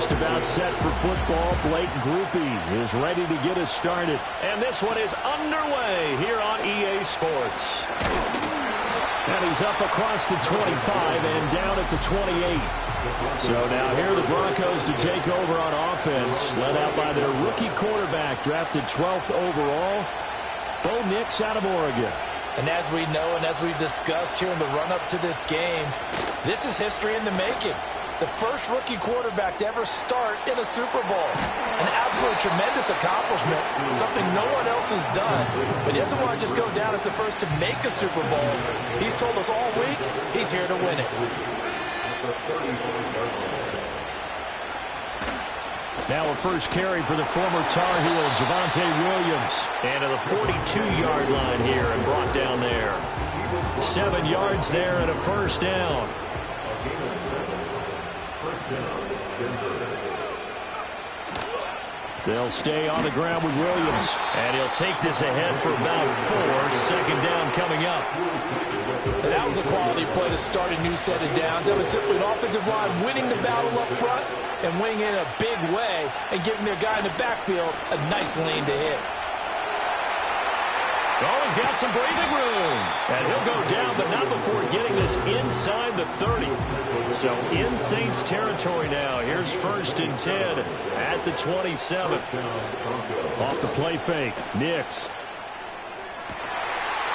just about set for football. Blake Groupie is ready to get us started. And this one is underway here on EA Sports. And he's up across the 25 and down at the 28. So now here are the Broncos to take over on offense, led out by their rookie quarterback, drafted 12th overall, Bo Nix out of Oregon. And as we know and as we've discussed here in the run-up to this game, this is history in the making. The first rookie quarterback to ever start in a Super Bowl. An absolute tremendous accomplishment, something no one else has done. But he doesn't want to just go down as the first to make a Super Bowl. He's told us all week he's here to win it. Now a first carry for the former Tar Heel, Javonte Williams. And to the 42-yard line here and brought down there. 7 yards there and a first down. They'll stay on the ground with Williams. And he'll take this ahead for about 4. Second down coming up. And that was a quality play to start a new set of downs. That was simply an offensive line winning the battle up front and winning in a big way and giving their guy in the backfield a nice lane to hit. Oh, he's got some breathing room. And he'll go down, but not before getting this inside the 30. So in Saints territory now. Here's 1st and 10 at the 27. Off the play fake, Nix.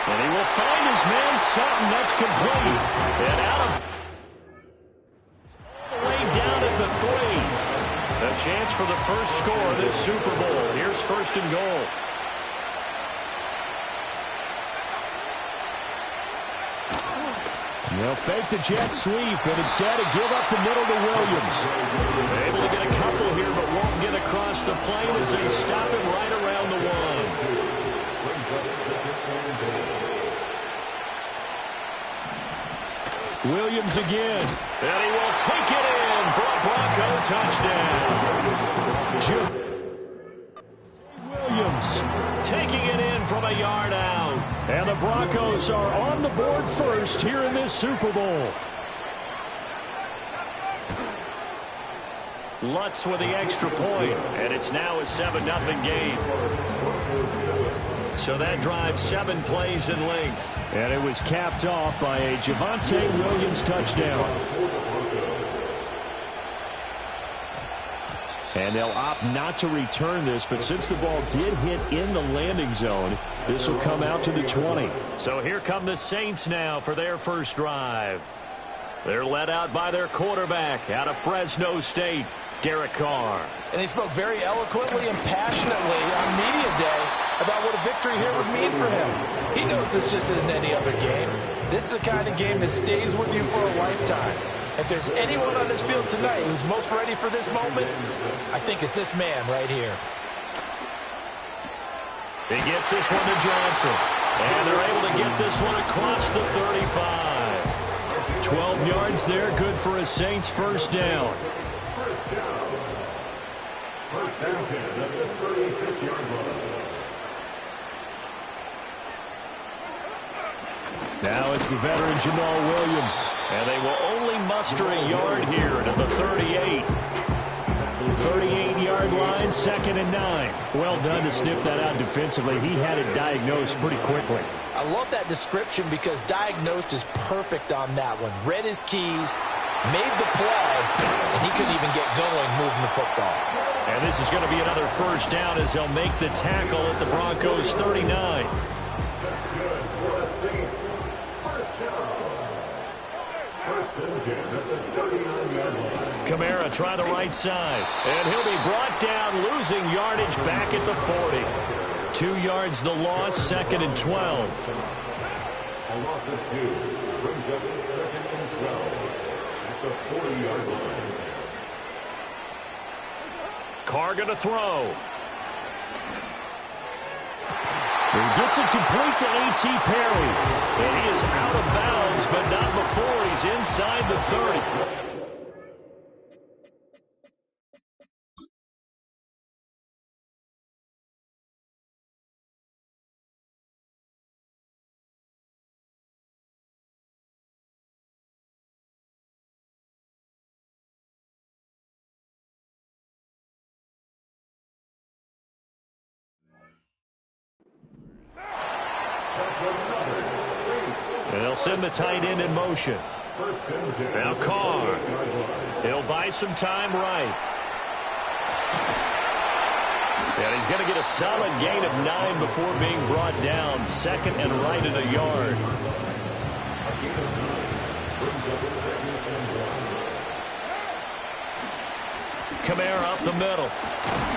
And he will find his man Sutton. That's complete. And out of all the way down at the 3. A chance for the first score of this Super Bowl. Here's 1st and goal. They'll fake the jet sweep, but instead give up the middle to Williams. Able to get a couple here, but won't get across the plane as they stop him right around the 1. Williams again, and he will take it in for a Bronco touchdown. Williams taking it in from a yard out. And the Broncos are on the board first here in this Super Bowl. Lutz with the extra point, and it's now a 7-0 game. So that drives 7 plays in length. And it was capped off by a Javonte Williams touchdown. And they'll opt not to return this, but since the ball did hit in the landing zone, this will come out to the 20. So here come the Saints now for their first drive. They're led out by their quarterback out of Fresno State, Derek Carr. And he spoke very eloquently and passionately on media day about what a victory here would mean for him. He knows this just isn't any other game. This is the kind of game that stays with you for a lifetime. If there's anyone on this field tonight who's most ready for this moment, I think it's this man right here. He gets this one to Johnson. And they're able to get this one across the 35. 12 yards there, good for a Saints first down. First down at the 36-yard line. Now it's the veteran Jamal Williams. And they will only muster a yard here to the 38. 38-yard line, 2nd and 9. Well done to sniff that out defensively. He had it diagnosed pretty quickly. I love that description because diagnosed is perfect on that one. Read his keys, made the play, and he couldn't even get going moving the football. And this is going to be another first down as they'll make the tackle at the Broncos' 39. Kamara try the right side, and he'll be brought down, losing yardage back at the 40. 2 yards the loss, 2nd and 12. A loss of 2 brings up 2nd and 12 at the 40-yard line. Carr going to throw. He gets it complete to A.T. Perry. And he is out of bounds, but not before he's inside the 30. send the tight end in motion. Now Carr. He'll buy some time right. And he's going to get a solid gain of 9 before being brought down. Second and right at a yard. Kamara up the middle.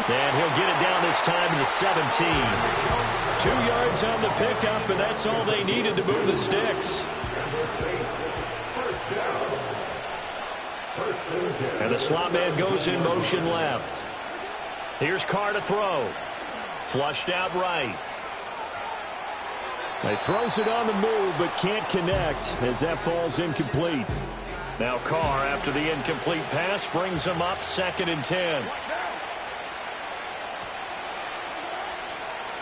And he'll get it down this time to the 17. 2 yards on the pickup, and that's all they needed to move the sticks. And the slot man goes in motion left. Here's Carr to throw. Flushed out right. He throws it on the move, but can't connect as that falls incomplete. Now Carr, after the incomplete pass, brings him up 2nd and 10.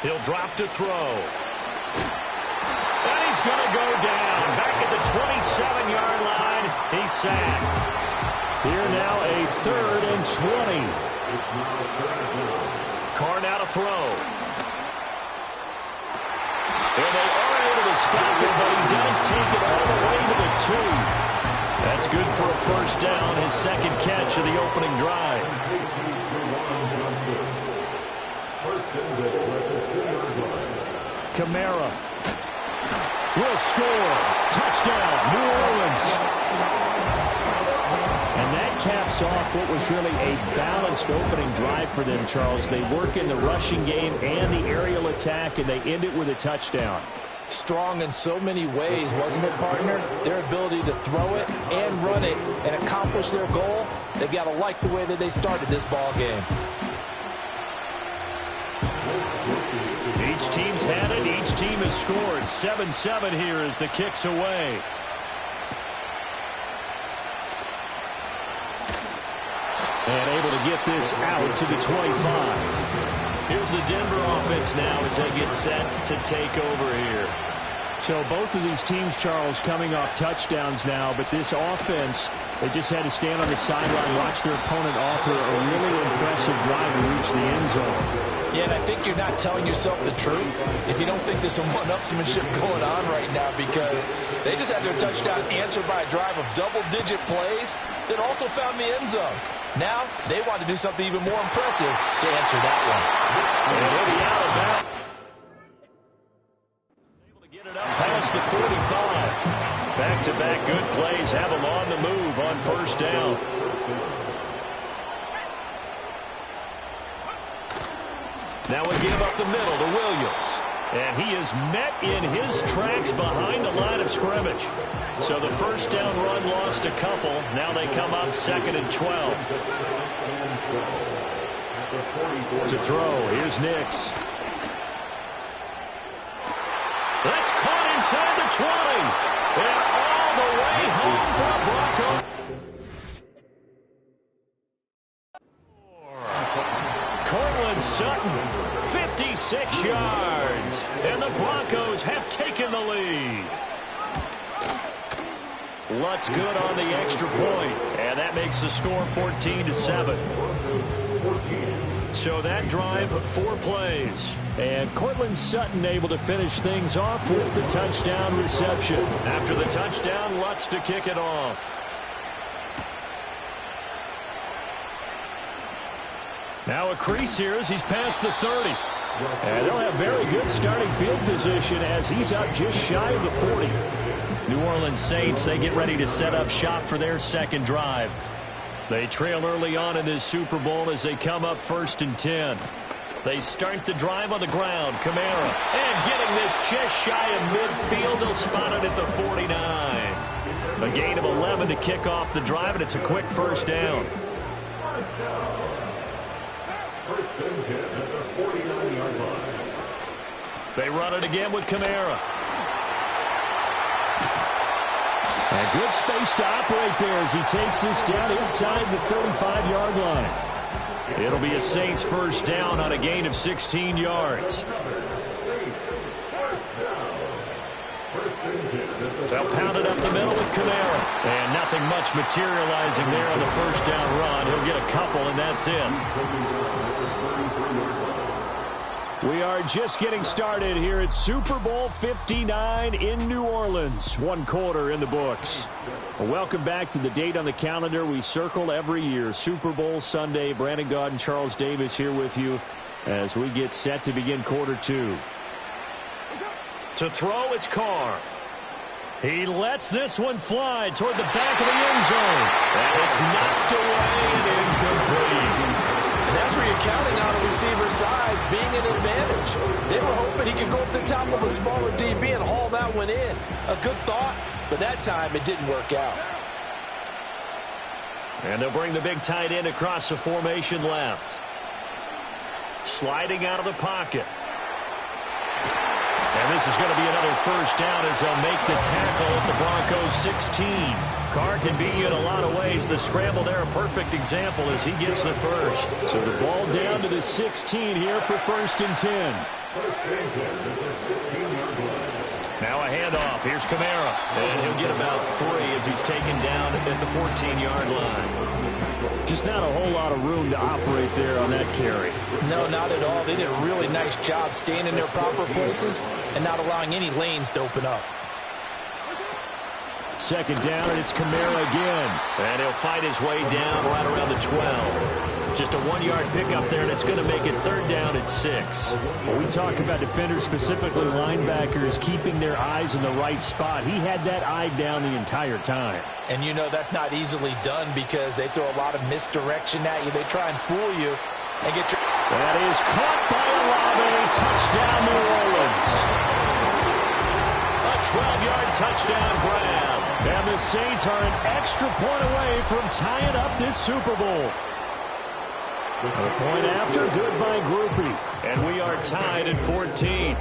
He'll drop to throw. And he's going to go down. Back at the 27-yard line. He's sacked. Here now a 3rd and 20. Carr now to throw. And they are able to stop him, but he does take it all the way to the 2. That's good for a first down, his 2nd catch of the opening drive. Kamara will score. Touchdown, New Orleans. And that caps off what was really a balanced opening drive for them, Charles. They work in the rushing game and the aerial attack, and they end it with a touchdown. Strong in so many ways, wasn't it, partner? Their ability to throw it and run it and accomplish their goal, they got to like the way that they started this ball game. Each team's had it. Each team has scored. 7-7 here as the kick's away. And able to get this out to the 25. Here's the Denver offense now as they get set to take over here. So both of these teams, Charles, coming off touchdowns now, but this offense, they just had to stand on the sideline, watch their opponent offer a really impressive drive to reach the end zone. Yeah, and I think you're not telling yourself the truth if you don't think there's some one-upsmanship going on right now, because they just had their touchdown answered by a drive of double-digit plays that also found the end zone. Now, they want to do something even more impressive to answer that one. And he'll be out of that. Able to get it up past the 45. Back-to-back good plays have him on the move on first down. Now we give up the middle to Williams. And he is met in his tracks behind the line of scrimmage. So the first down run lost a couple. Now they come up 2nd and 12. To throw, here's Nix. That's caught inside the 20. And all the way home for a Bronco. Cortland Sutton, 56 yards. And the Broncos have taken the lead. Lutz good on the extra point, and that makes the score 14-7. So that drive, 4 plays. And Cortland Sutton able to finish things off with the touchdown reception. After the touchdown, Lutz to kick it off. Now a crease here as he's past the 30. And they'll have very good starting field position as he's up just shy of the 40. New Orleans Saints, they get ready to set up shop for their second drive. They trail early on in this Super Bowl as they come up 1st and 10. They start the drive on the ground. Kamara. And getting this just shy of midfield. They'll spot it at the 49. A gain of 11 to kick off the drive, and it's a quick first down. They run it again with Kamara. And good space to operate there as he takes this down inside the 35-yard line. It'll be a Saints first down on a gain of 16 yards. They'll pound it up the middle with Kamara. And nothing much materializing there on the first down run. He'll get a couple, and that's it. We are just getting started here at Super Bowl 59 in New Orleans. One quarter in the books. Well, welcome back to the date on the calendar we circle every year. Super Bowl Sunday. Brandon Gaudin, Charles Davis here with you as we get set to begin quarter two. To throw, it's Carr. He lets this one fly toward the back of the end zone. And it's knocked away and incomplete. And that's where you're counting on a receiver's size being an advantage. They were hoping he could go up the top of a smaller DB and haul that one in. A good thought, but that time it didn't work out. And they'll bring the big tight end across the formation left. Sliding out of the pocket. And this is going to be another first down as they'll make the tackle at the Broncos 16. Carr can beat you in a lot of ways. The scramble there, a perfect example as he gets the first. So the ball down to the 16 here for 1st and 10. Now a handoff. Here's Kamara. And he'll get about 3 as he's taken down at the 14-yard line. Just not a whole lot of room to operate there on that carry. No, not at all. They did a really nice job staying in their proper places and not allowing any lanes to open up. 2nd down, and it's Kamara again. And he'll fight his way down right around the 12. Just a 1-yard pickup there, and it's going to make it 3rd down at 6. When we talk about defenders, specifically linebackers, keeping their eyes in the right spot, he had that eye down the entire time. And you know that's not easily done because they throw a lot of misdirection at you. They try and fool you and get your... That is caught by Olave. Touchdown, New Orleans. A 12-yard touchdown grab. And the Saints are an extra point away from tying up this Super Bowl. A point after, good by Groupie. And we are tied at 14.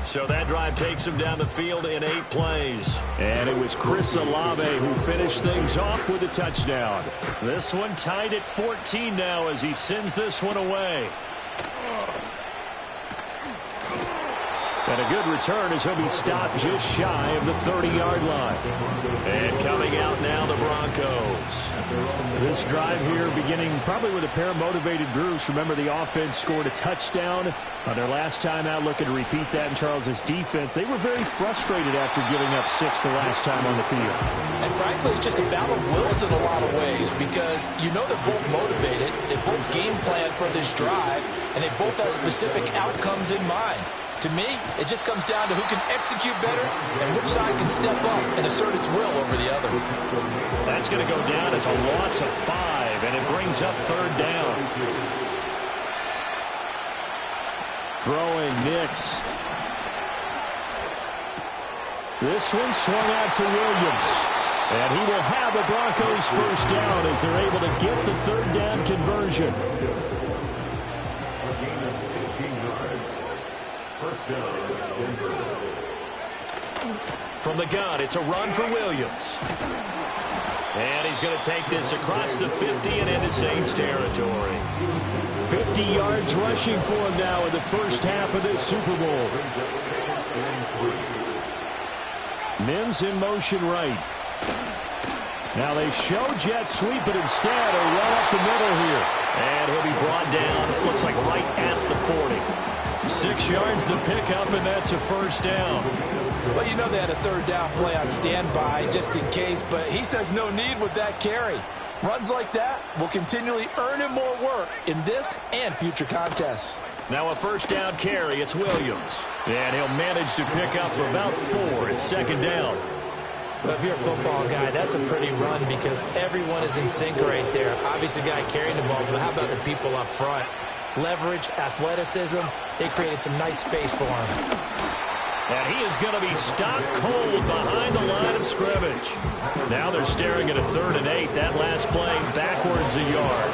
So that drive takes him down the field in 8 plays. And it was Chris Olave who finished things off with a touchdown. This one tied at 14 now as he sends this one away. And a good return as he'll be stopped just shy of the 30-yard line. And coming out now, the Broncos. This drive here beginning probably with a pair of motivated groups. Remember, the offense scored a touchdown on their last time out. Looking to repeat that in Charles's defense. They were very frustrated after giving up 6 the last time on the field. And frankly, it's just a battle of wills in a lot of ways because you know they're both motivated. They both game plan for this drive, and they both have specific outcomes in mind. To me, it just comes down to who can execute better and which side can step up and assert its will over the other. That's going to go down as a loss of 5, and it brings up 3rd down. Throwing Nix. This one swung out to Williams. And he will have the Broncos first down as they're able to get the 3rd down conversion. From the gun, it's a run for Williams. And he's going to take this across the 50 and into Saints territory. 50 yards rushing for him now in the first half of this Super Bowl. Mims in motion right. Now they show jet sweep, but instead a run up the middle here. And he'll be brought down, it looks like right at the 40. 6 yards the pickup, and that's a first down. Well, you know they had a 3rd down play on standby just in case, but he says no need with that carry. Runs like that will continually earn him more work in this and future contests. Now a first down carry, it's Williams. And he'll manage to pick up about 4 at 2nd down. Well, if you're a football guy, that's a pretty run because everyone is in sync right there. Obviously, the guy carrying the ball, but how about the people up front? Leverage, athleticism, they created some nice space for him. And he is going to be stopped cold behind the line of scrimmage. Now they're staring at a 3rd and 8. That last play backwards a yard.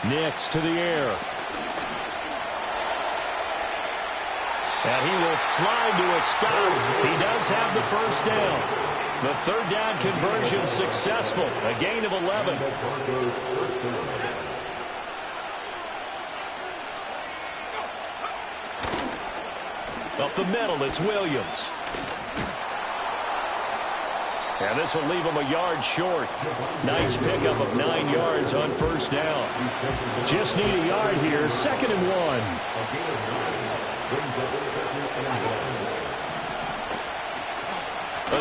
Nix to the air. And he will slide to a stop. He does have the first down. The 3rd down conversion successful. A gain of 11. Up the middle, it's Williams. And this will leave him a yard short. Nice pickup of 9 yards on first down. Just need a yard here, 2nd and 1.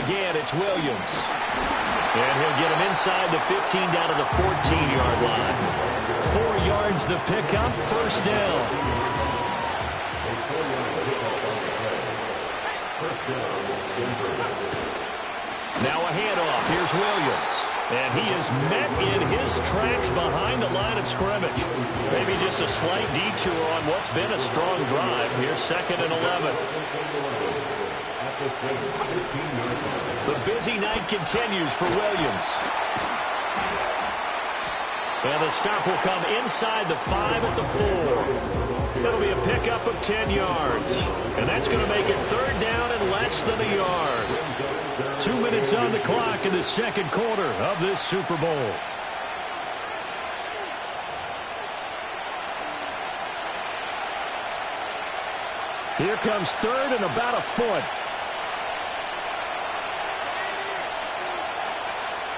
Again, it's Williams. And he'll get him inside the 15 down to the 14-yard line. 4 yards the pickup, first down. Now a handoff. Here's Williams. And he is met in his tracks behind the line of scrimmage. Maybe just a slight detour on what's been a strong drive. Here's 2nd and 11. The busy night continues for Williams. And the stop will come inside the 5 at the 4. That'll be a pickup of 10 yards. And that's going to make it 3rd down and less than a yard. 2 minutes on the clock in the 2nd quarter of this Super Bowl. Here comes 3rd and about a foot.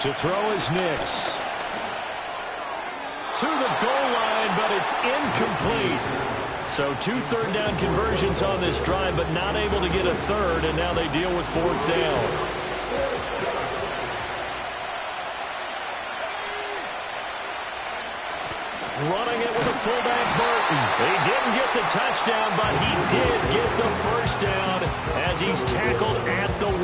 To throw is Nix. To the goal line, but it's incomplete. So 2 third down conversions on this drive, but not able to get a third, and now they deal with 4th down. Running it with a fullback, Burton. He didn't get the touchdown, but he did get the first down as he's tackled at the 1.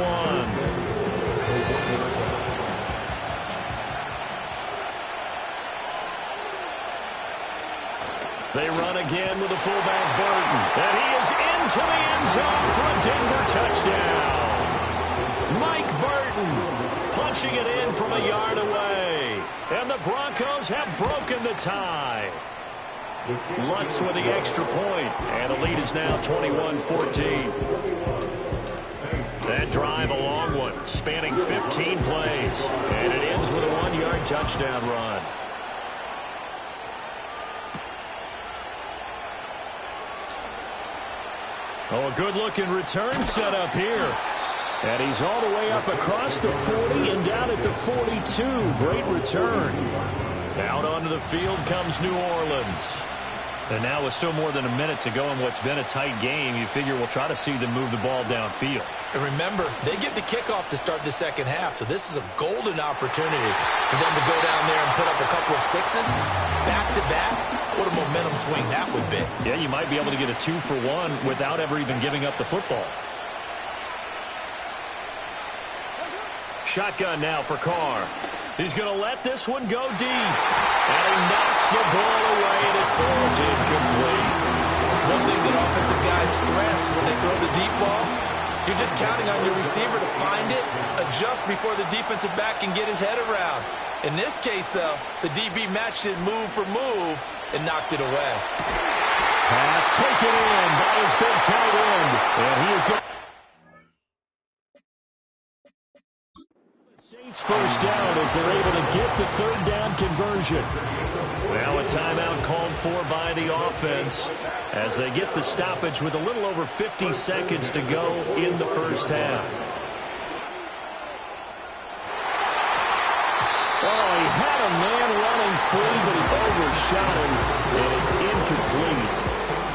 They run again with the fullback, Burton. And he is into the end zone for a Denver touchdown. Mike Burton punching it in from a yard away. And the Broncos have broken the tie. Lutz with the extra point. And the lead is now 21-14. That drive, a long one, spanning 15 plays. And it ends with a 1-yard touchdown run. Oh, a good-looking return set up here. And he's all the way up across the 40 and down at the 42. Great return. Out onto the field comes New Orleans. And now with still more than a minute to go in what's been a tight game, you figure we'll try to see them move the ball downfield. And remember, they get the kickoff to start the 2nd half, so this is a golden opportunity for them to go down there and put up a couple of 6s back-to-back. What a momentum swing that would be. Yeah, you might be able to get a 2-for-1 without ever even giving up the football. Shotgun now for Carr. He's going to let this one go deep. And he knocks the ball away, and it falls incomplete. One thing that offensive guys stress when they throw the deep ball, you're just counting on your receiver to find it, adjust before the defensive back can get his head around. In this case, though, the DB matched it move for move and knocked it away. Pass taken in by his big tight end. And he is going. Saints first down as they're able to get the 3rd down conversion. Now a timeout called for by the offense as they get the stoppage with a little over 50 seconds to go in the first half. Oh, he had a man running free, but he overshot him, and it's incomplete.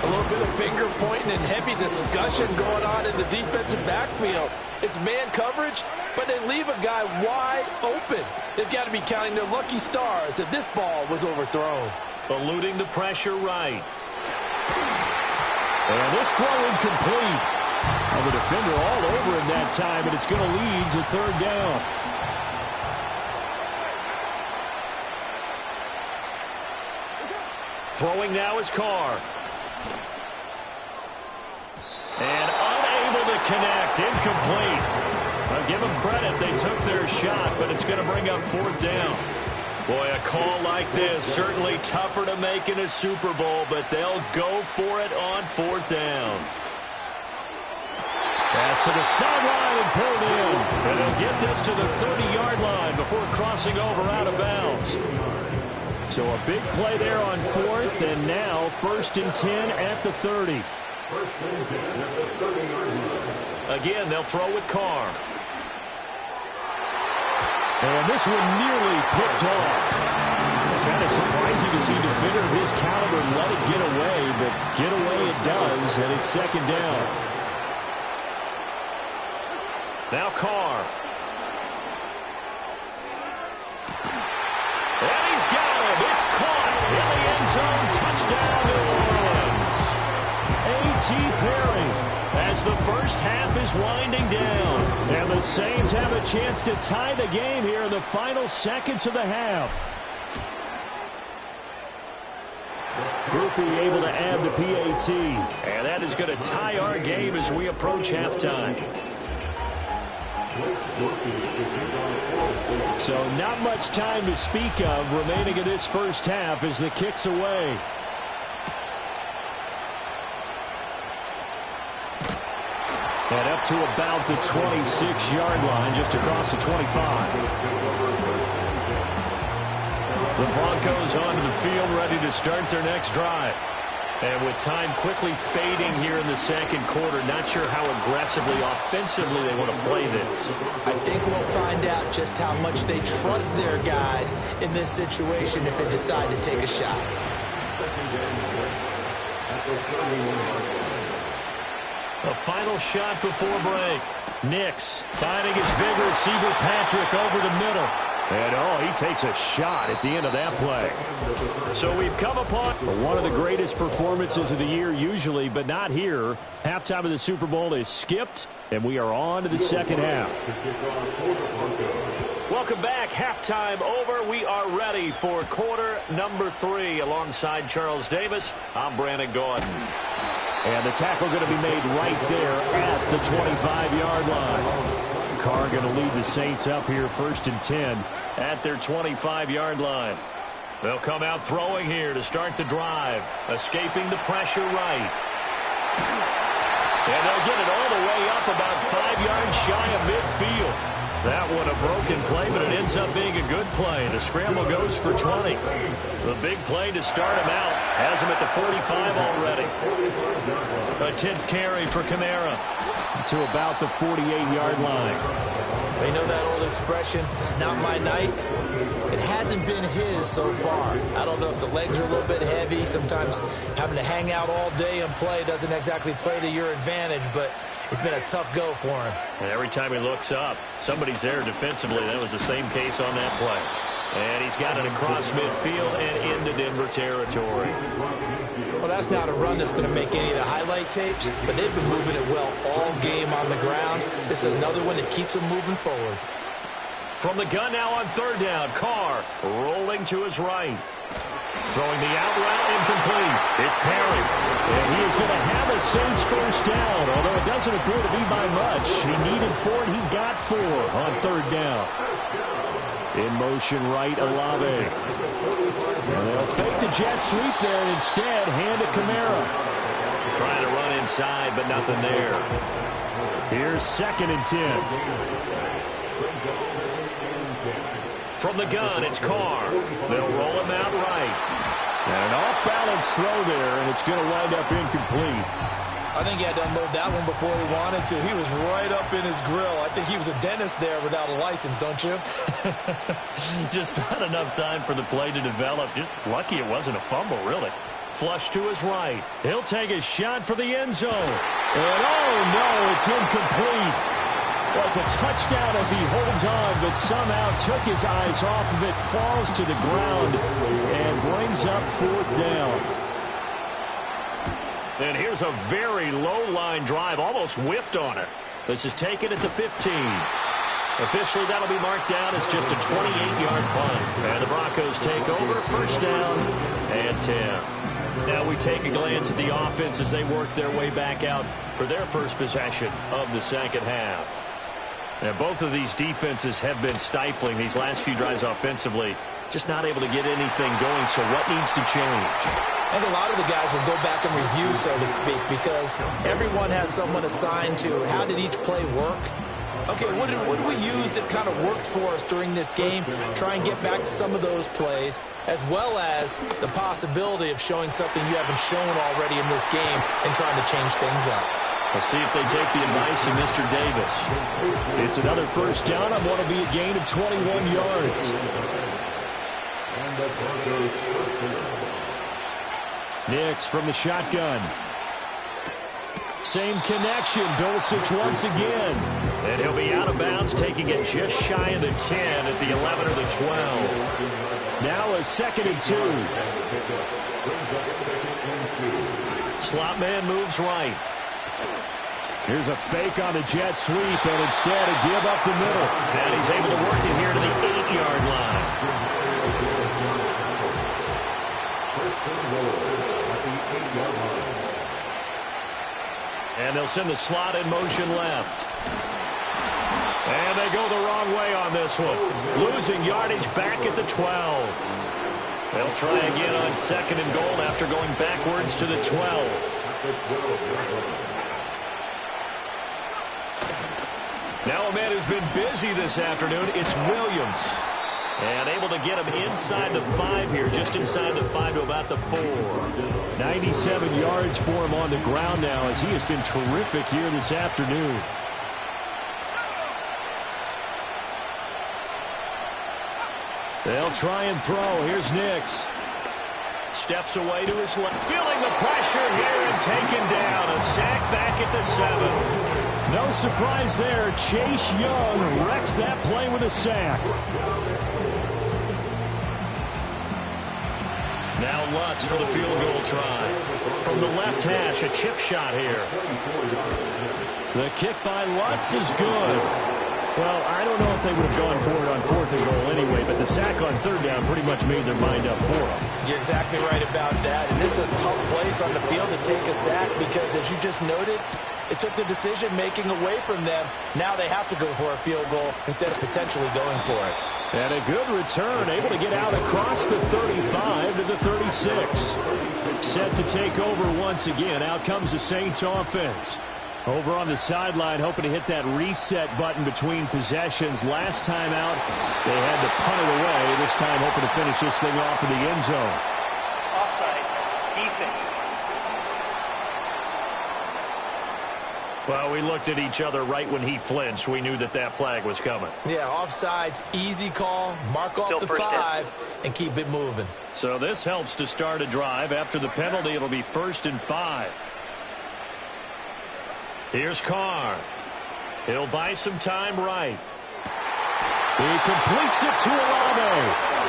A little bit of finger pointing and heavy discussion going on in the defensive backfield. It's man coverage, but they leave a guy wide open. They've got to be counting their lucky stars that this ball was overthrown. Eluding the pressure right. And this throw incomplete. And the defender all over him that time, and it's going to lead to 3rd down. Throwing now is Carr. And unable to connect. Incomplete. I'll give them credit. They took their shot, but it's going to bring up 4th down. Boy, a call like this, certainly tougher to make in a Super Bowl, but they'll go for it on 4th down. Pass to the sideline and pulled in. And they'll get this to the 30-yard line before crossing over out of bounds. So a big play there on 4th, and now 1st and 10 at the 30. Again, they'll throw with Carr. And this one nearly picked off. Kind of surprising to see a defender of his caliber let it get away, but get away it does, and it's second down. Now Carr. And he's got it. It's caught in the end zone. Touchdown, New Orleans. A.T. Perry as the first half is winding down. And the Saints have a chance to tie the game here in the final seconds of the half. Groupie able to add the PAT. And that is going to tie our game as we approach halftime. So not much time to speak of remaining in this first half as the kick's away. And up to about the 26-yard line, just across the 25. The Broncos onto the field, ready to start their next drive. And with time quickly fading here in the second quarter, not sure how aggressively, offensively they want to play this. I think we'll find out just how much they trust their guys in this situation if they decide to take a shot. A final shot before break. Nix finding his big receiver Patrick over the middle. And, he takes a shot at the end of that play. So we've come upon one of the greatest performances of the year usually, but not here. Halftime of the Super Bowl is skipped, and we are on to the second half. Welcome back. Halftime over. We are ready for quarter number 3. Alongside Charles Davis, I'm Brandon Gordon. And the tackle going to be made right there at the 25-yard line. Carr going to lead the Saints up here first and 10 at their 25-yard line. They'll come out throwing here to start the drive, escaping the pressure right. And they'll get it all the way up about 5 yards shy of midfield. That one a broken play, but it ends up being a good play. The scramble goes for 20. The big play to start him out has him at the 45 already. A 10th carry for Kamara to about the 48-yard line. They know that old expression, it's not my night. It hasn't been his so far. I don't know if the legs are a little bit heavy. Sometimes having to hang out all day and play doesn't exactly play to your advantage, but it's been a tough go for him. And every time he looks up, somebody's there defensively. That was the same case on that play. And he's got it across midfield and into Denver territory. Well, that's not a run that's going to make any of the highlight tapes, but they've been moving it well all game on the ground. This is another one that keeps them moving forward. From the gun now on third down, Carr rolling to his right. Throwing the out route incomplete. It's Perry. And he is going to have a Saints first down, although it doesn't appear to be by much. He needed 4, and he got 4 on third down. In motion right, Olave. And they'll fake the jet sweep there and instead hand it Kamara. Trying to run inside, but nothing there. Here's second and 10. From the gun, it's Carr. They'll roll him out right. And an off-balance throw there, and it's going to wind up incomplete. I think he had to unload that one before he wanted to. He was right up in his grill. I think he was a dentist there without a license, don't you? Just not enough time for the play to develop. Just lucky it wasn't a fumble, really. Flush to his right. He'll take a shot for the end zone. And oh no, it's incomplete. Well, it's a touchdown if he holds on, but somehow took his eyes off of it, falls to the ground, and brings up fourth down. And here's a very low-line drive, almost whiffed on it. This is taken at the 15. Officially, that'll be marked down as just a 28-yard punt. And the Broncos take over, first down and 10. Now we take a glance at the offense as they work their way back out for their first possession of the second half. Now, both of these defenses have been stifling these last few drives offensively. Just not able to get anything going, so what needs to change? I think a lot of the guys will go back and review, so to speak, because everyone has someone assigned to how did each play work. Okay, what did we use that kind of worked for us during this game? Try and get back to some of those plays, as well as the possibility of showing something you haven't shown already in this game and trying to change things up. We'll see if they take the advice of Mr. Davis. It's another first down on what will be a gain of 21 yards. And the Broncos first down. Nix from the shotgun. Same connection. Dulcich once again. And he'll be out of bounds, taking it just shy of the 10 at the 11 or the 12. Now a 2nd and 2. Slot man moves right. Here's a fake on the jet sweep, and instead a give up the middle. And he's able to work it here to the 8-yard line. And they'll send the slot in motion left. And they go the wrong way on this one. Losing yardage back at the 12. They'll try again on 2nd and goal after going backwards to the 12. Now a man who's been busy this afternoon, it's Williams. And able to get him inside the 5 here, just inside the 5 to about the 4. 97 yards for him on the ground now as he has been terrific here this afternoon. They'll try and throw. Here's Nix. Steps away to his left. Feeling the pressure here and taken down. A sack back at the 7. No surprise there. Chase Young wrecks that play with a sack. Now Lutz for the field goal try. From the left hash, a chip shot here. The kick by Lutz is good. Well, I don't know if they would have gone for it on 4th and goal anyway, but the sack on 3rd down pretty much made their mind up for them. You're exactly right about that. And this is a tough place on the field to take a sack because, as you just noted, it took the decision-making away from them. Now they have to go for a field goal instead of potentially going for it. And a good return, able to get out across the 35 to the 36. Set to take over once again. Out comes the Saints offense. Over on the sideline, hoping to hit that reset button between possessions. Last time out, they had to punt it away. This time hoping to finish this thing off in the end zone. Offside. Defense. Well, we looked at each other right when he flinched. We knew that that flag was coming. Yeah, offsides, easy call, mark off the 5, and keep it moving. So this helps to start a drive. After the penalty, it'll be 1st and 5. Here's Carr. He'll buy some time right. He completes it to Olave.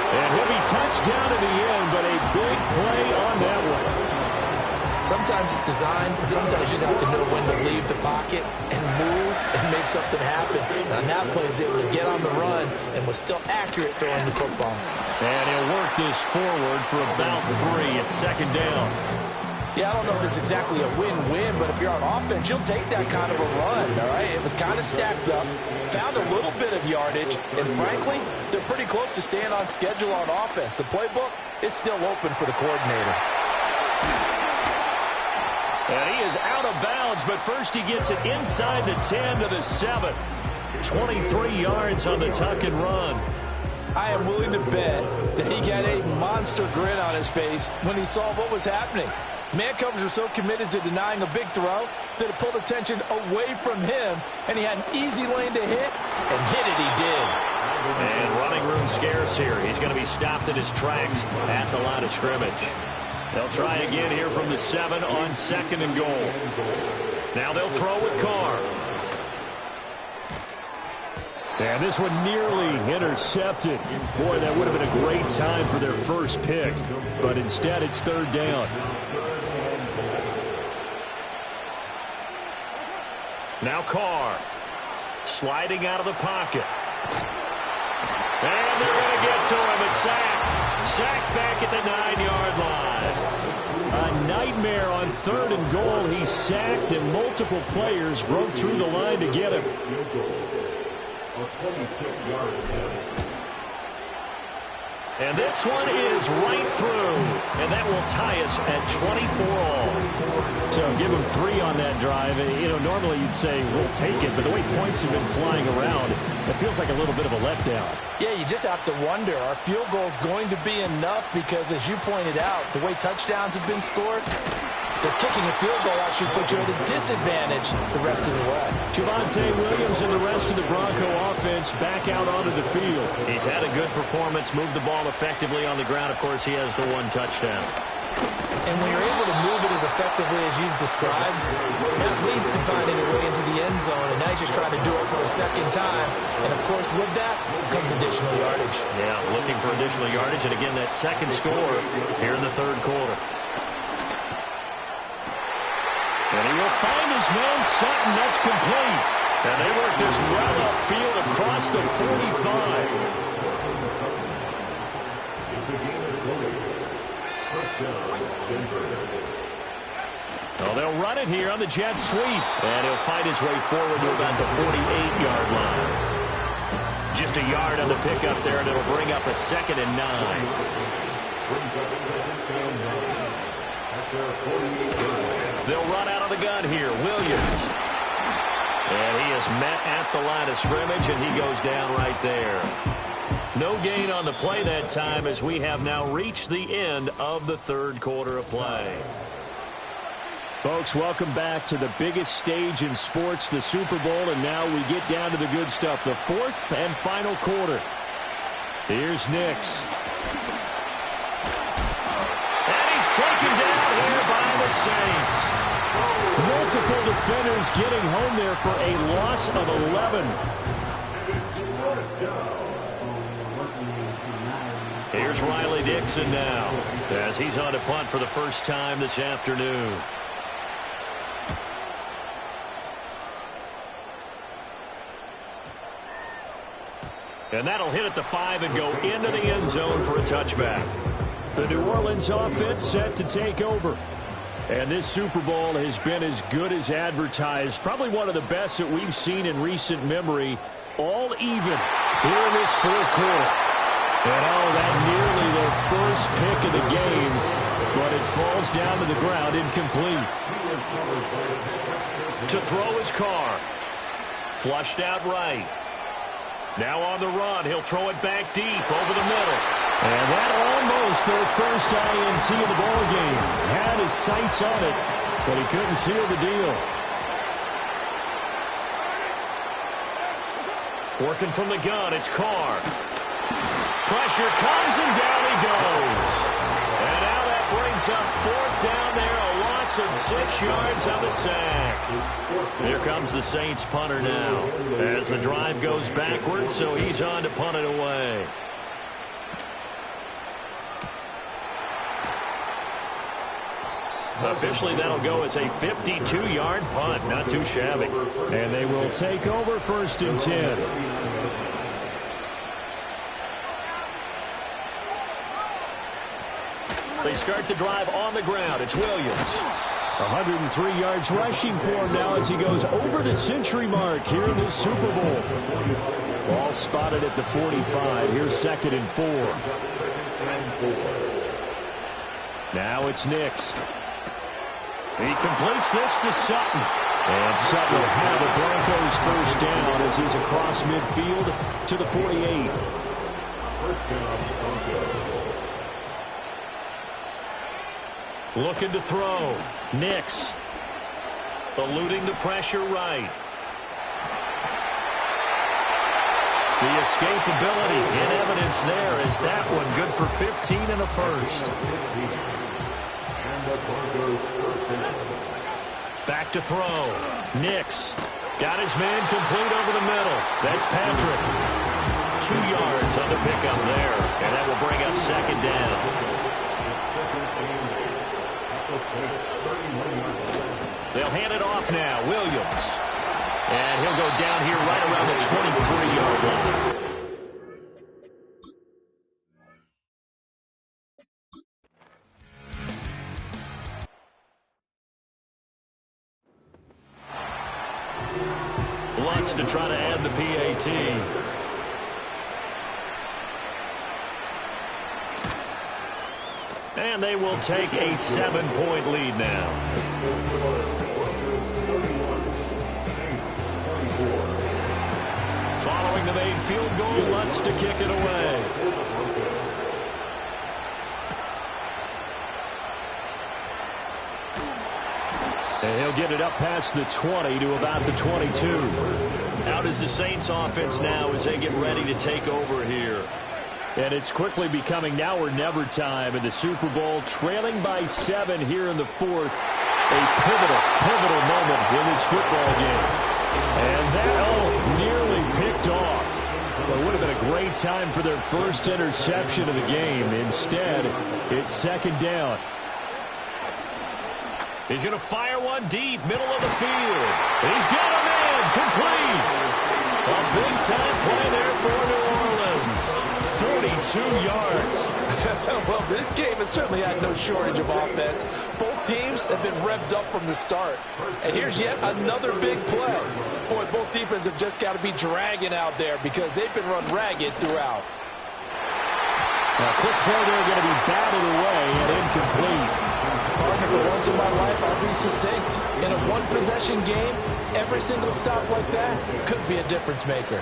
And he'll be touched down in the end, but a big play on that one. Sometimes it's design, and sometimes you just have to know when to leave the pocket and move and make something happen. And on that play, he was able to get on the run and was still accurate throwing the football. And he'll work this forward for about 3 at 2nd down. Yeah, I don't know if it's exactly a win-win, but if you're on offense, you'll take that kind of a run, all right? It was kind of stacked up, found a little bit of yardage, and frankly, they're pretty close to staying on schedule on offense. The playbook is still open for the coordinator. And he is out of bounds, but first he gets it inside the 10 to the 7. 23 yards on the tuck and run. I am willing to bet that he got a monster grin on his face when he saw what was happening. Man coverage was so committed to denying a big throw that it pulled attention away from him, and he had an easy lane to hit, and hit it he did. And running room scarce here. He's going to be stopped in his tracks at the line of scrimmage. They'll try again here from the 7 on 2nd and goal. Now they'll throw with Carr. And this one nearly intercepted. Boy, that would have been a great time for their first pick. But instead, it's 3rd down. Now Carr. Sliding out of the pocket. And they're going to get to him. A sack. Sack back at the 9-yard line. A nightmare on 3rd and goal. He's sacked, and multiple players broke through the line to get him. And this one is right through, and that will tie us at 24 all. So give them 3 on that drive. You know, normally you'd say we'll take it, but the way points have been flying around, it feels like a little bit of a letdown. Yeah, you just have to wonder, are field goals going to be enough? Because as you pointed out, the way touchdowns have been scored, Does kicking a field goal actually put you at a disadvantage the rest of the way? Javonte Williams and the rest of the Bronco offense back out onto the field. He's had a good performance, moved the ball effectively on the ground. Of course, he has the one touchdown. And when you're able to move it as effectively as you've described, that leads to finding a way into the end zone, and now he's just trying to do it for a second time. And, of course, with that comes additional yardage. Yeah, looking for additional yardage, and again, that second score here in the third quarter. And he will find his man Sutton. That's complete. And they work this right upfield across the 45. Oh, they'll run it here on the jet sweep. And he'll fight his way forward to about the 48-yard line. Just a yard on the pickup there, and it'll bring up a 2nd and 9. They'll run out of the gun here. Williams. And he is met at the line of scrimmage, and he goes down right there. No gain on the play that time as we have now reached the end of the third quarter of play. Folks, welcome back to the biggest stage in sports, the Super Bowl, and now we get down to the good stuff, the fourth and final quarter. Here's Nix. And he's taken down here by the Saints. Multiple defenders getting home there for a loss of 11. Here's Riley Dixon now as he's on to punt for the first time this afternoon. And that'll hit at the 5 and go into the end zone for a touchback. The New Orleans offense set to take over. And this Super Bowl has been as good as advertised. Probably one of the best that we've seen in recent memory. All even here in this fourth quarter. And oh, that nearly their first pick of the game. But it falls down to the ground incomplete. To throw his Carr. Flushed out right. Now on the run, he'll throw it back deep over the middle. And that almost their first INT of the ballgame. Had his sights on it, but he couldn't seal the deal. Working from the gun, it's Carr. Pressure comes, and down he goes. And now that brings up 4th down there, a loss of 6 yards on the sack. Here comes the Saints punter now as the drive goes backwards, so he's on to punt it away. Officially, that'll go as a 52-yard punt. Not too shabby. And they will take over 1st and 10. They start the drive on the ground. It's Williams. 103 yards rushing for him now as he goes over the century mark here in this Super Bowl. Ball spotted at the 45. Here's 2nd and 4. Now it's Nix. He completes this to Sutton. And Sutton will have the Broncos first down as he's across midfield to the 48. Looking to throw. Nix. Eluding the pressure right. The escapability in evidence there is that one good for 15 and a first. Back to throw. Nix. Got his man complete over the middle. That's Patrick. 2 yards on the pickup there. And that will bring up 2nd down. They'll hand it off now. Williams. And he'll go down here right around the 23-yard line. Lutz to try to add the PAT. And they will take a 7-point lead now. Following the made field goal, Lutz to kick it away. get it up past the 20 to about the 22. Out is the Saints offense now as they get ready to take over here. And it's quickly becoming now or never time in the Super Bowl, trailing by 7 here in the fourth. A pivotal moment in this football game. And that, nearly picked off. Well, it would have been a great time for their first interception of the game. Instead, it's second down. He's going to fire one deep, middle of the field. He's got a man, complete. A big-time play there for New Orleans. 42 yards. Well, this game has certainly had no shortage of offense. Both teams have been revved up from the start. And here's yet another big play. Boy, both defenses have just got to be dragging out there because they've been run ragged throughout. A quick throw there going to be batted away and incomplete. Partner, for once in my life, I'll be succinct. In a one-possession game, every single stop like that could be a difference maker.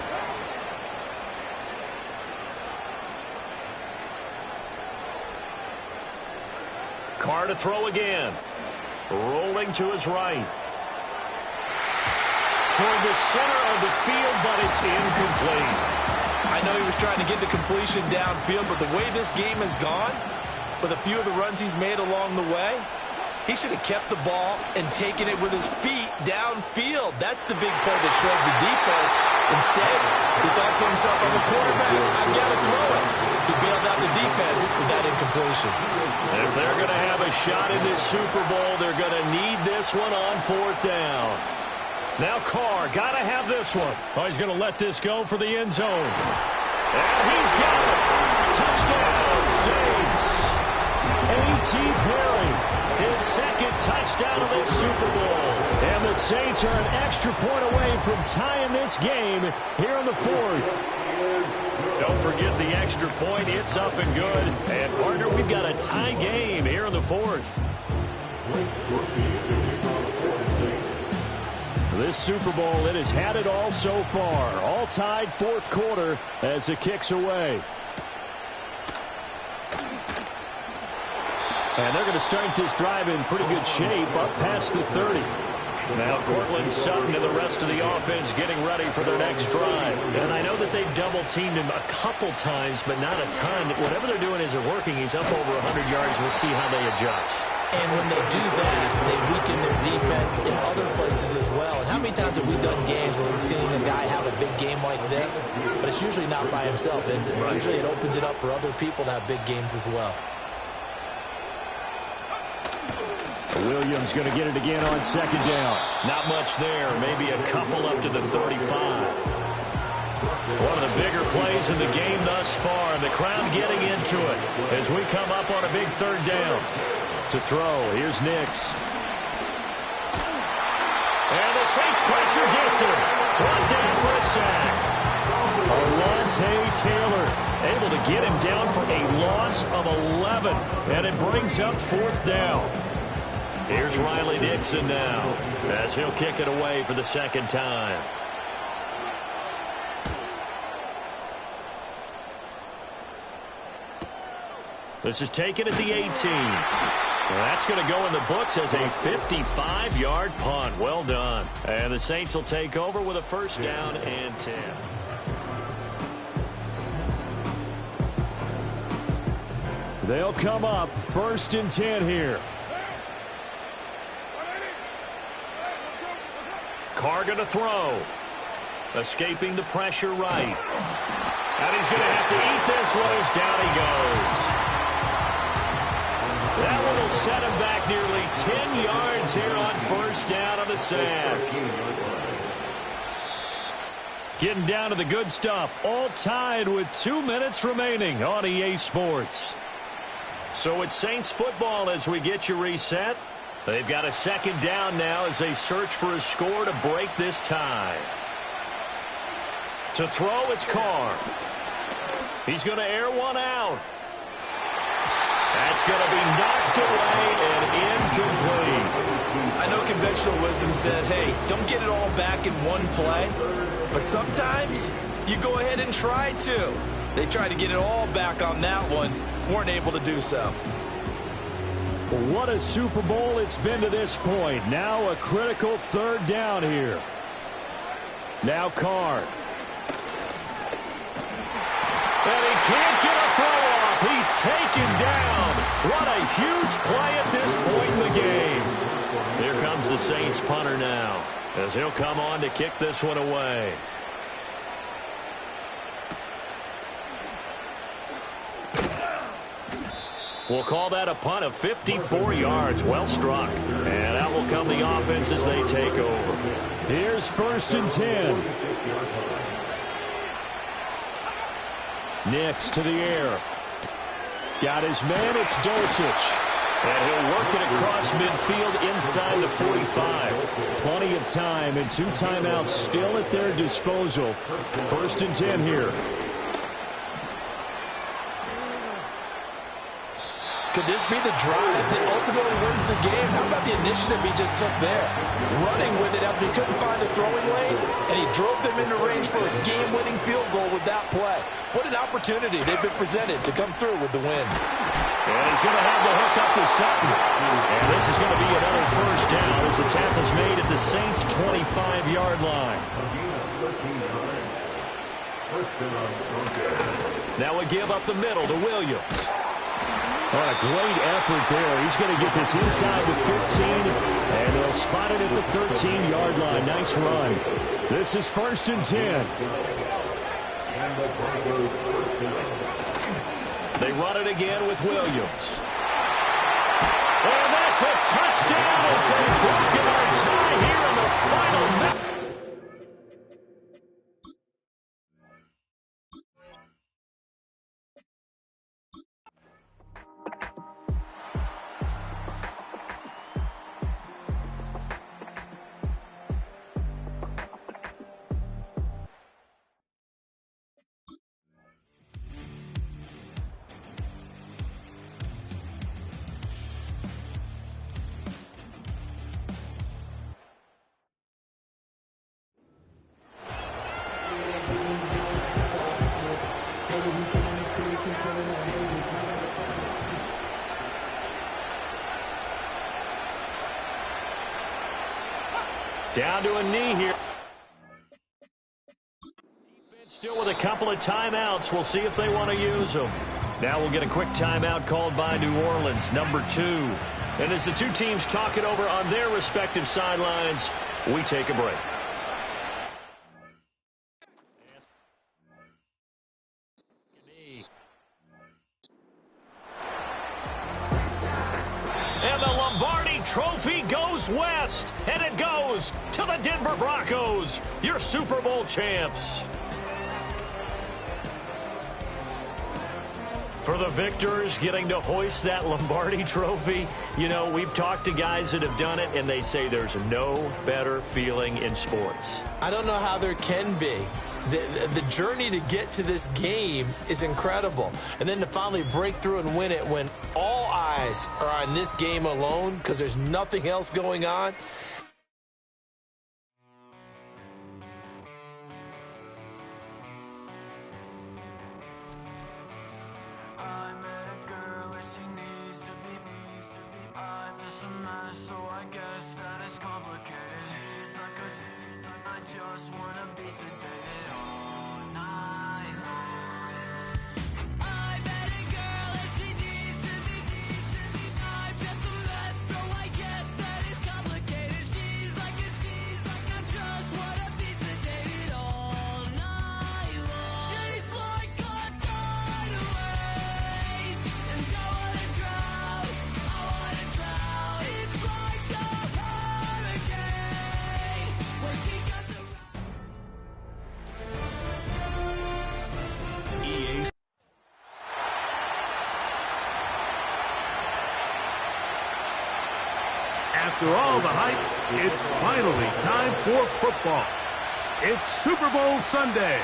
Carr to throw again. Rolling to his right. Toward the center of the field, but it's incomplete. I know he was trying to get the completion downfield, but the way this game has gone, with a few of the runs he's made along the way, he should have kept the ball and taken it with his feet downfield. That's the big play that shreds the defense. Instead, he thought to himself, I'm a quarterback, I've got to throw it. He bailed out the defense with that incompletion. If they're going to have a shot in this Super Bowl, they're going to need this one on fourth down. Now Carr, got to have this one. Oh, he's going to let this go for the end zone. And he's got it. Touchdown, Saints. A.T. Perry, his second touchdown of this Super Bowl. And the Saints are an extra point away from tying this game here in the fourth. Don't forget the extra point. It's up and good. And, partner, we've got a tie game here in the fourth. This Super Bowl, it has had it all so far. All tied fourth quarter as it kicks away. And they're going to start this drive in pretty good shape up past the 30. Now Cortland Sutton and the rest of the offense getting ready for their next drive. And I know that they've double-teamed him a couple times, but not a ton. Whatever they're doing isn't working. He's up over 100 yards. We'll see how they adjust. And when they do that, they weaken their defense in other places as well. And how many times have we done games where we've seen a guy have a big game like this, but it's usually not by himself, is it? Right. Usually it opens it up for other people to have big games as well. Williams going to get it again on second down. Not much there. Maybe a couple up to the 35. One of the bigger plays in the game thus far. The crowd getting into it as we come up on a big third down. To throw, here's Nix. And the Saints pressure gets him. Brought down for a sack. Alontae Taylor able to get him down for a loss of 11. And it brings up fourth down. Here's Riley Dixon now as he'll kick it away for the second time. This is taken at the 18. Well, that's going to go in the books as a 55-yard punt. Well done. And the Saints will take over with a first down and 10. They'll come up first and 10 here. Carr going to throw. Escaping the pressure right. And he's going to have to eat this one as down he goes. That one will set him back nearly 10 yards here on first down on the sack. Getting down to the good stuff. All tied with 2 minutes remaining on EA Sports. So it's Saints football as we get you reset. They've got a second down now as they search for a score to break this tie. To throw, it's Carr. He's going to air one out. That's going to be knocked away and incomplete. I know conventional wisdom says, hey, don't get it all back in one play. But sometimes you go ahead and try to. They tried to get it all back on that one. Weren't able to do so. What a Super Bowl it's been to this point. Now a critical third down here. Now Carr. And he can't get a throw off. He's taken down. What a huge play at this point in the game. Here comes the Saints punter now, as he'll come on to kick this one away. We'll call that a punt of 54 yards. Well struck. And out will come the offense as they take over. Here's 1st and 10. Nix to the air. Got his man. It's Dosich. And he'll work it across midfield inside the 45. Plenty of time and 2 timeouts still at their disposal. 1st and 10 here. Could this be the drive that ultimately wins the game? How about the initiative he just took there? Running with it after he couldn't find a throwing lane, and he drove them into range for a game-winning field goal with that play. What an opportunity they've been presented to come through with the win. And he's going to have the hook up to Sutton. And this is going to be another 1st down as the tackle's made at the Saints' 25-yard line. Now we give up the middle to Williams. What a great effort there. He's going to get this inside the 15, and they'll spot it at the 13-yard line. Nice run. This is 1st and 10. They run it again with Williams. And that's a touchdown as they've broken our tie here in the final minute. Down to a knee here. Defense still with a couple of timeouts. We'll see if they want to use them. Now we'll get a quick timeout called by New Orleans, number 2. And as the 2 teams talk it over on their respective sidelines, we take a break. And the Lombardi Trophy goes west, and it goes to the Denver Broncos, your Super Bowl champs. For the victors getting to hoist that Lombardi Trophy, you know, we've talked to guys that have done it, and they say there's no better feeling in sports. I don't know how there can be. The journey to get to this game is incredible. And then to finally break through and win it when all eyes are on this game alone because there's nothing else going on. After all the hype, it's finally time for football. It's Super Bowl Sunday.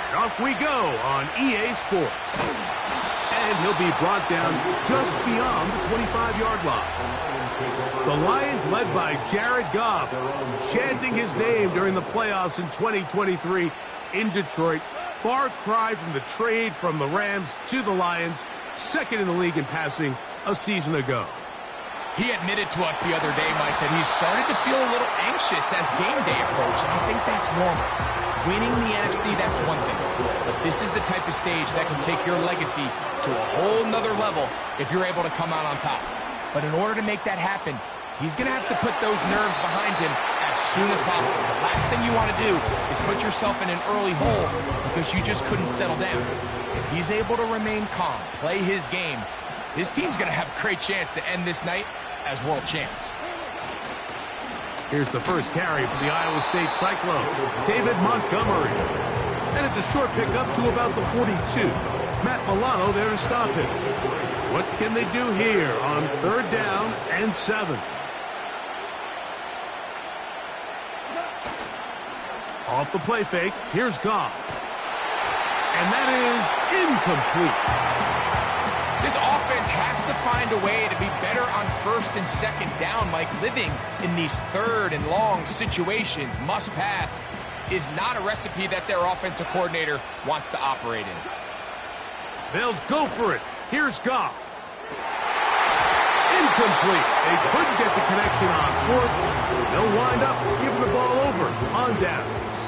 And off we go on EA Sports. And he'll be brought down just beyond the 25-yard line. The Lions, led by Jared Goff, chanting his name during the playoffs in 2023 in Detroit. Far cry from the trade from the Rams to the Lions, second in the league in passing a season ago. He admitted to us the other day, Mike, that he's started to feel a little anxious as game day approaches, and I think that's normal. Winning the NFC, that's one thing. But this is the type of stage that can take your legacy to a whole nother level if you're able to come out on top. But in order to make that happen, he's going to have to put those nerves behind him as soon as possible. The last thing you want to do is put yourself in an early hole because you just couldn't settle down. If he's able to remain calm, play his game, his team's going to have a great chance to end this night as world champs. Here's the first carry for the Iowa State Cyclone, David Montgomery. And it's a short pickup to about the 42. Matt Milano there to stop him. What can they do here on 3rd down and 7? Off the play fake, here's Goff. And that is incomplete. This offense has to find a way to be better on 1st and 2nd down, Mike. Living in these 3rd and long situations, must pass, is not a recipe that their offensive coordinator wants to operate in. They'll go for it. Here's Goff. Incomplete. They couldn't get the connection on 4th. They'll wind up giving the ball over on downs.